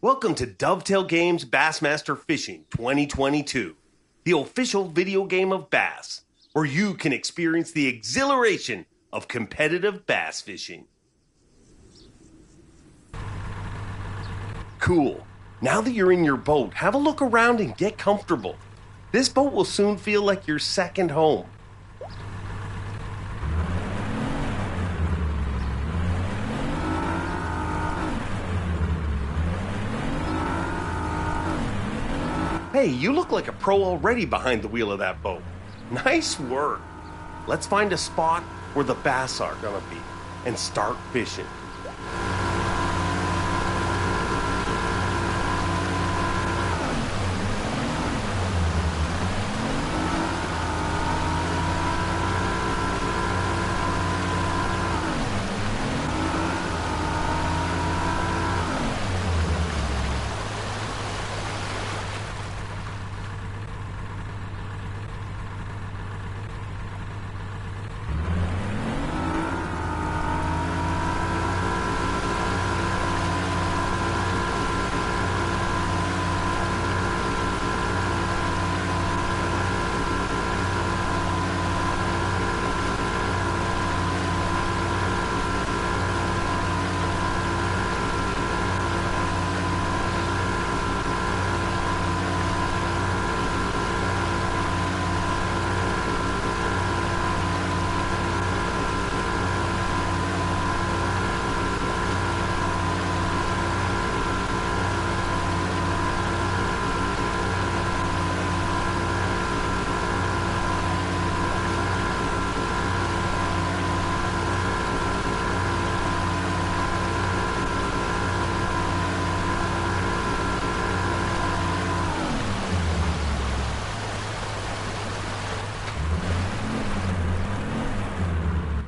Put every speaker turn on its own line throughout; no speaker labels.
Welcome to Dovetail Games Bassmaster Fishing 2022, the official video game of bass, where you can experience the exhilaration of competitive bass fishing. Cool. Now that you're in your boat, have a look around and get comfortable. This boat will soon feel like your second home. Hey, you look like a pro already behind the wheel of that boat. Nice work. Let's find a spot where the bass are gonna be and start fishing.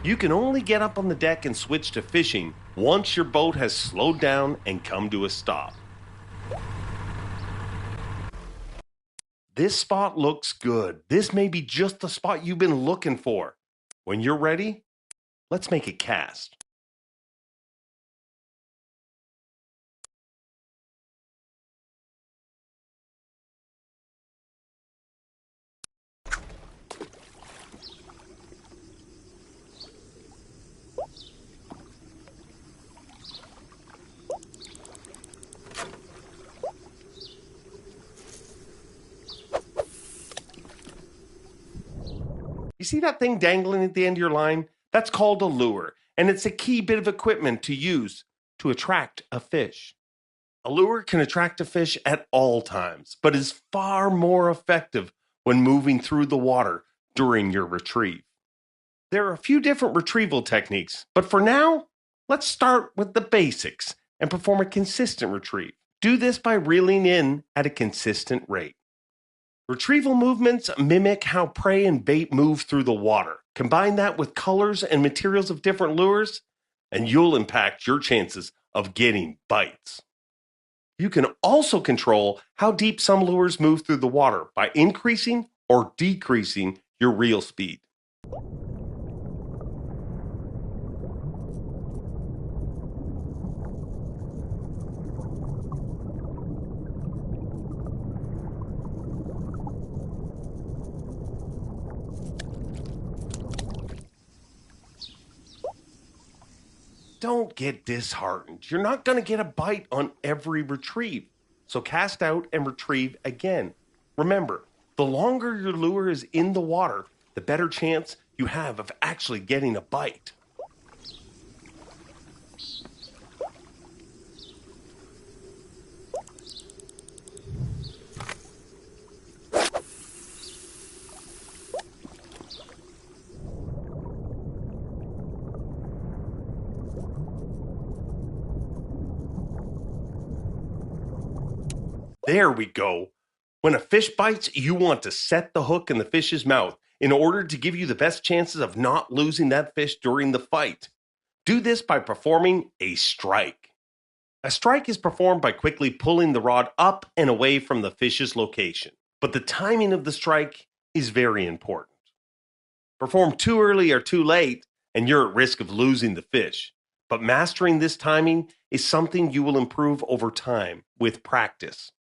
You can only get up on the deck and switch to fishing once your boat has slowed down and come to a stop. This spot looks good. This may be just the spot you've been looking for. When you're ready, let's make a cast. You see that thing dangling at the end of your line? That's called a lure, and it's a key bit of equipment to use to attract a fish. A lure can attract a fish at all times, but is far more effective when moving through the water during your retrieve. There are a few different retrieval techniques, but for now, let's start with the basics and perform a consistent retrieve. Do this by reeling in at a consistent rate. Retrieval movements mimic how prey and bait move through the water. Combine that with colors and materials of different lures, and you'll impact your chances of getting bites. You can also control how deep some lures move through the water by increasing or decreasing your reel speed. Don't get disheartened. You're not going to get a bite on every retrieve. So cast out and retrieve again. Remember, the longer your lure is in the water, the better chance you have of actually getting a bite. There we go. When a fish bites, you want to set the hook in the fish's mouth in order to give you the best chances of not losing that fish during the fight. Do this by performing a strike. A strike is performed by quickly pulling the rod up and away from the fish's location, but the timing of the strike is very important. Perform too early or too late, and you're at risk of losing the fish. But mastering this timing is something you will improve over time with practice.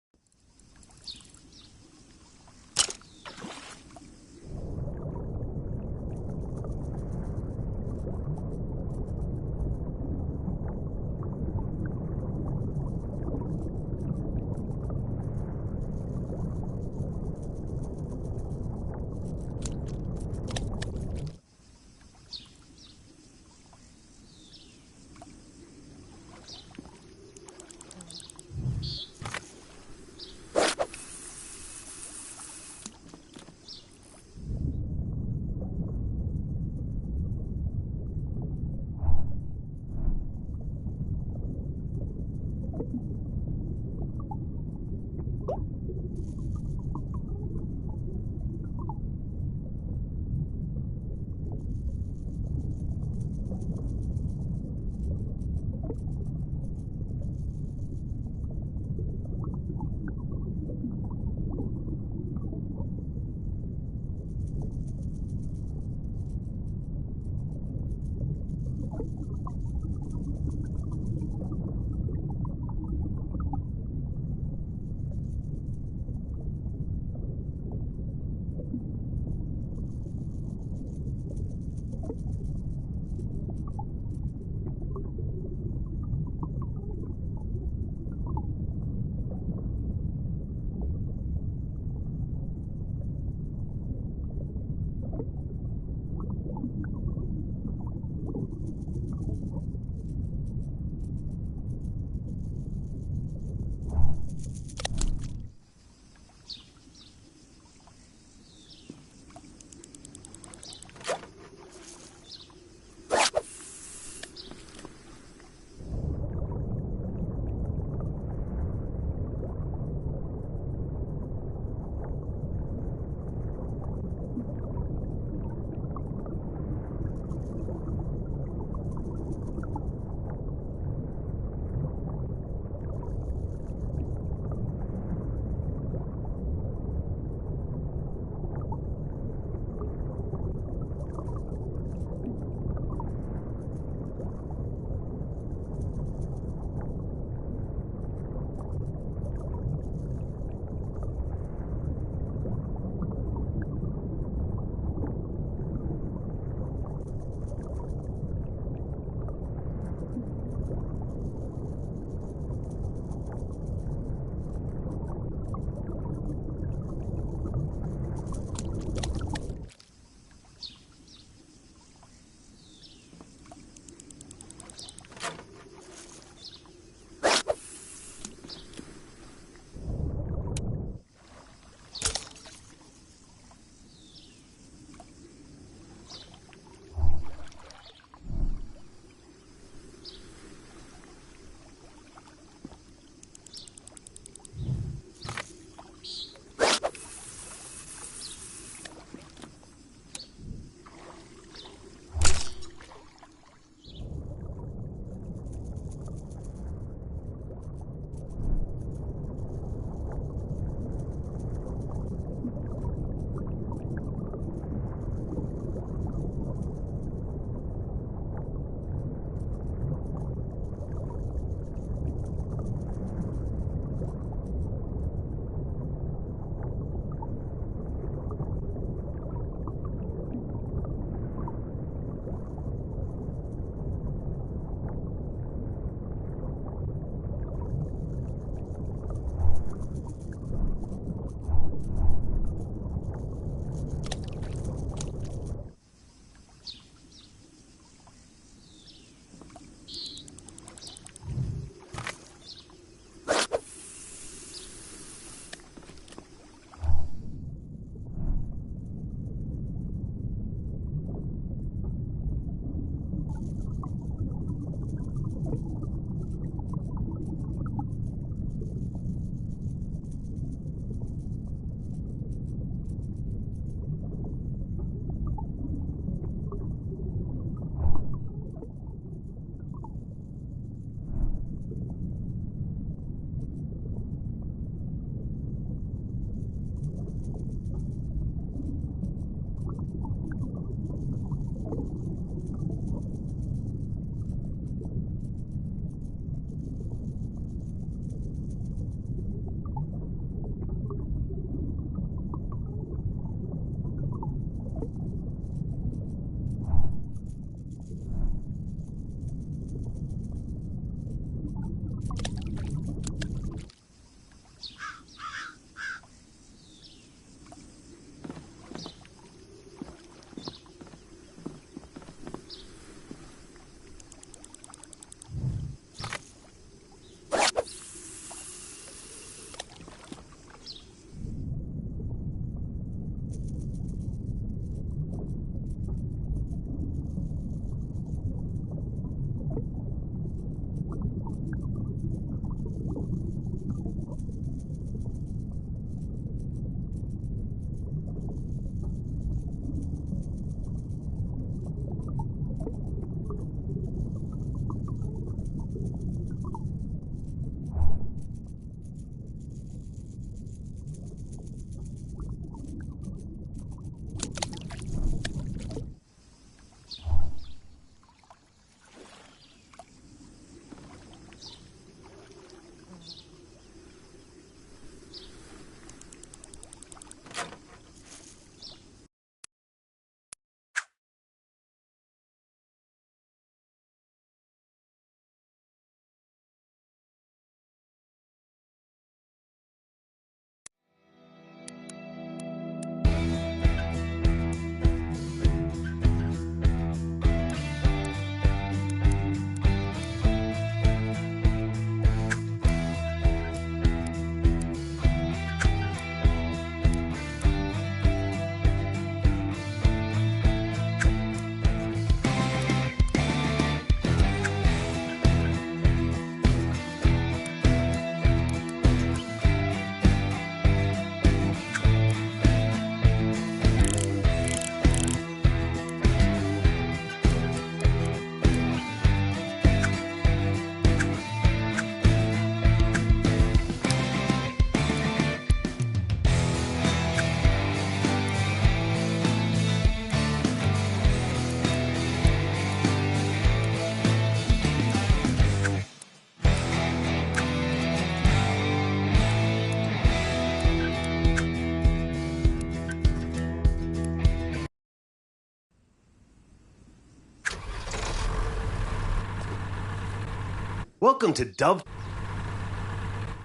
Welcome to Dove.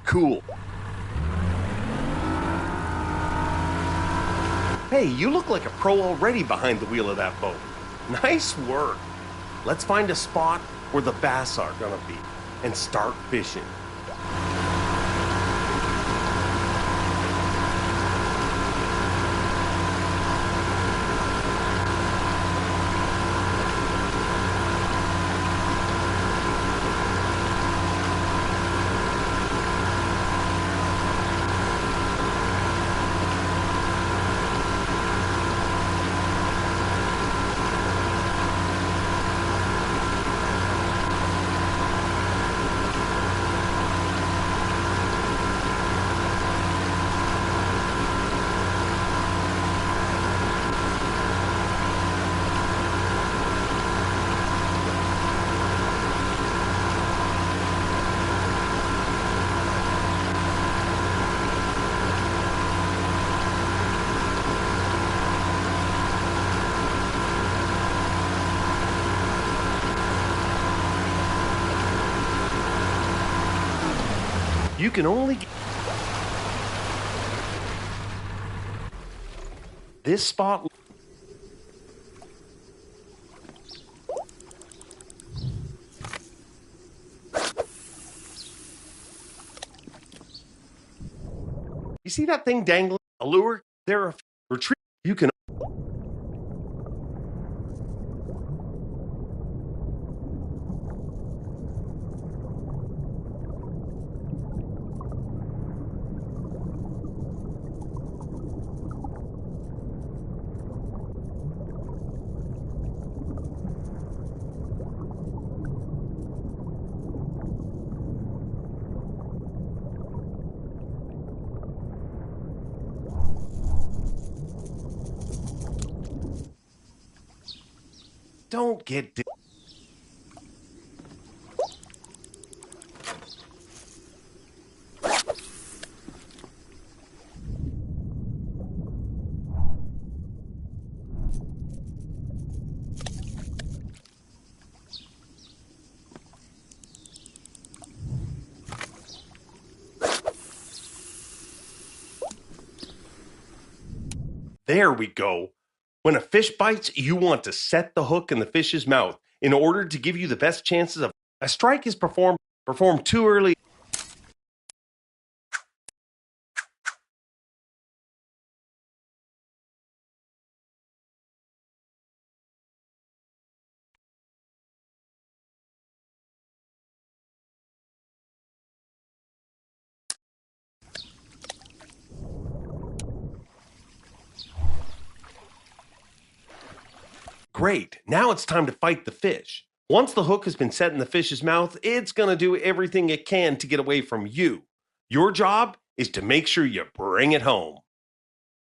Cool. Hey, you look like a pro already behind the wheel of that boat. Nice work. Let's find a spot where the bass are gonna be and start fishing. You can only get this spot. You see that thing dangling? A lure? There are retreat. You can. Don't get. There we go. When a fish bites, you want to set the hook in the fish's mouth in order to give you the best chances of a strike is performed too early. Great. Now it's time to fight the fish. Once the hook has been set in the fish's mouth, it's going to do everything it can to get away from you. Your job is to make sure you bring it home.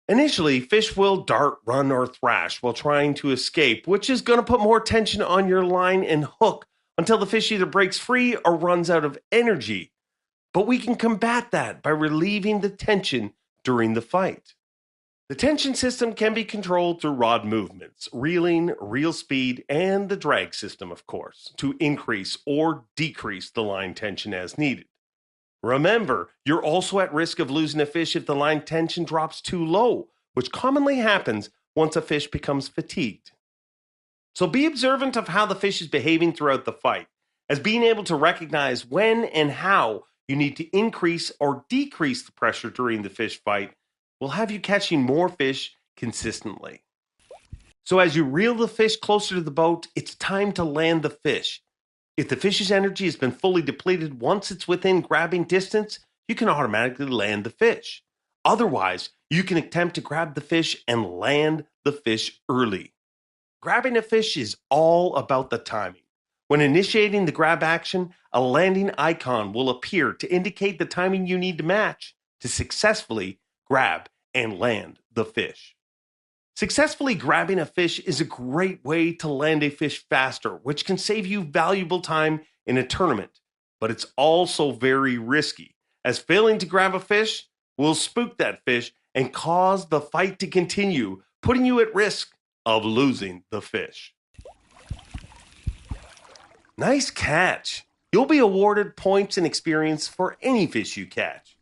Initially, fish will dart, run, or thrash while trying to escape, which is going to put more tension on your line and hook until the fish either breaks free or runs out of energy. But we can combat that by relieving the tension during the fight. The tension system can be controlled through rod movements, reeling, reel speed, and the drag system, of course, to increase or decrease the line tension as needed. Remember, you're also at risk of losing a fish if the line tension drops too low, which commonly happens once a fish becomes fatigued. So be observant of how the fish is behaving throughout the fight, as being able to recognize when and how you need to increase or decrease the pressure during the fish fight will have you catching more fish consistently. So as you reel the fish closer to the boat, it's time to land the fish. If the fish's energy has been fully depleted once it's within grabbing distance, you can automatically land the fish. Otherwise, you can attempt to grab the fish and land the fish early. Grabbing a fish is all about the timing. When initiating the grab action, a landing icon will appear to indicate the timing you need to match to successfully grab and land the fish. Successfully grabbing a fish is a great way to land a fish faster, which can save you valuable time in a tournament. But it's also very risky, as failing to grab a fish will spook that fish and cause the fight to continue, putting you at risk of losing the fish. Nice catch. You'll be awarded points and experience for any fish you catch.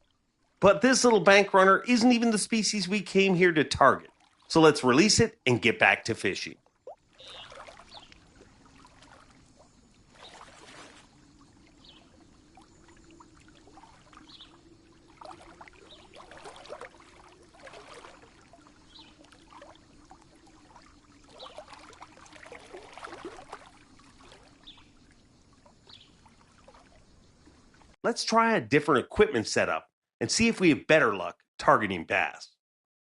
But this little bank runner isn't even the species we came here to target. So let's release it and get back to fishing. Let's try a different equipment setup and see if we have better luck targeting bass.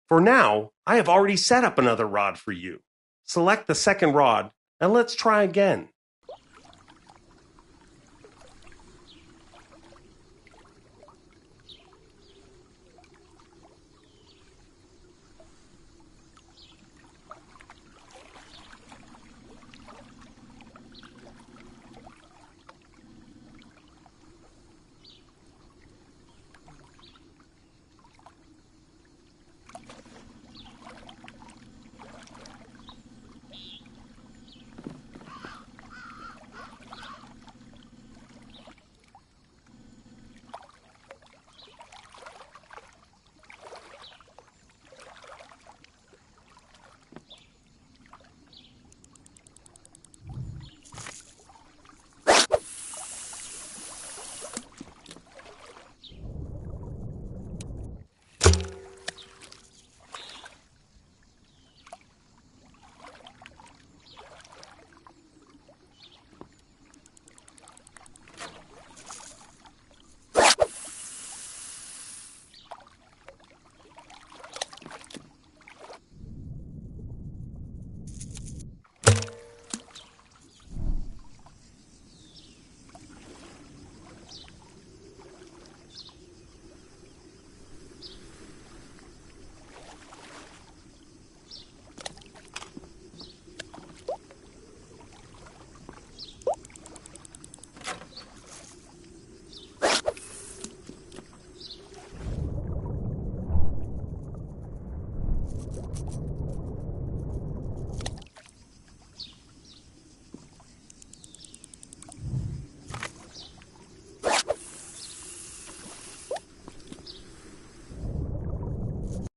For now, I have already set up another rod for you. Select the second rod and let's try again.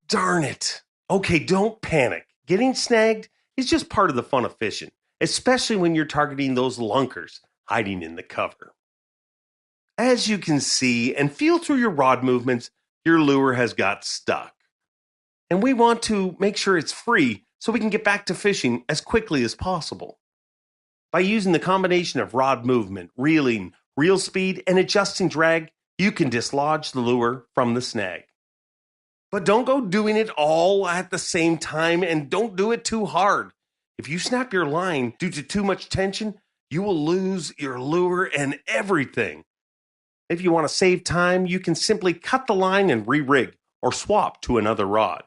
Darn it. Okay, don't panic. Getting snagged is just part of the fun of fishing, especially when you're targeting those lunkers hiding in the cover. As you can see and feel through your rod movements, your lure has got stuck. And we want to make sure it's free so we can get back to fishing as quickly as possible. By using the combination of rod movement, reeling, reel speed, and adjusting drag, you can dislodge the lure from the snag. But don't go doing it all at the same time and don't do it too hard. If you snap your line due to too much tension, you will lose your lure and everything. If you want to save time, you can simply cut the line and re-rig or swap to another rod.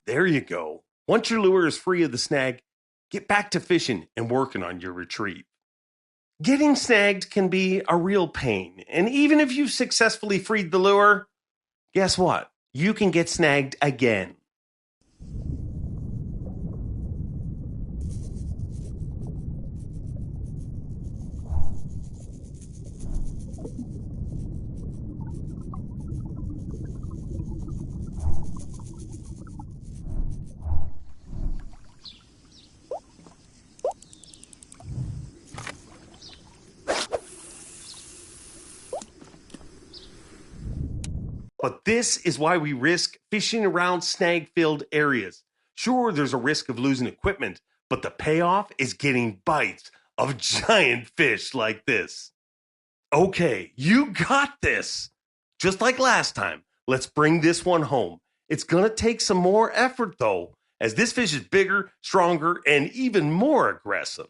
There you go. Once your lure is free of the snag, get back to fishing and working on your retrieve. Getting snagged can be a real pain, and even if you've successfully freed the lure, guess what? You can get snagged again. But this is why we risk fishing around snag-filled areas. Sure, there's a risk of losing equipment, but the payoff is getting bites of giant fish like this. Okay, you got this. Just like last time, let's bring this one home. It's going to take some more effort, though, as this fish is bigger, stronger, and even more aggressive.